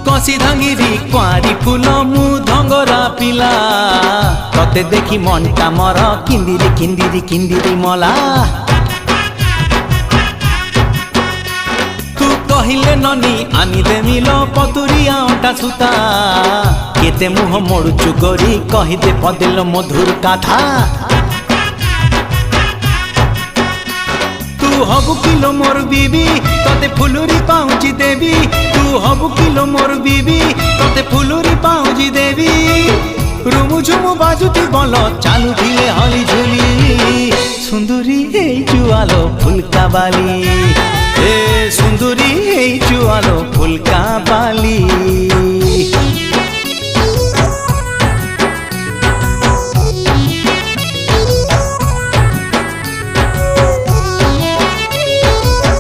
कसी धांगिरी कुआरी फूल मु धंगरा पिला तते देखी मनटा मर किंदिरी किंदिरी किंदिरी मला तू कहिले ननी आनी देमिल पतुरिया अटा सुता केते मुह मोड़ुचु गोरी कहिदे पदेल मधुर कथा तू हबु किलो मोर बीबी तते फुलुरी पाउजी देवी तू हबु किलो मोर बीबी तते फुलुरी पाउजी देवी रुमु झुमु बाजुती बल चालू धिले हली झुली सुंदरी हे जुआलो फुलका बाली ए सुंदरी हे जुआलो फुलका बाली।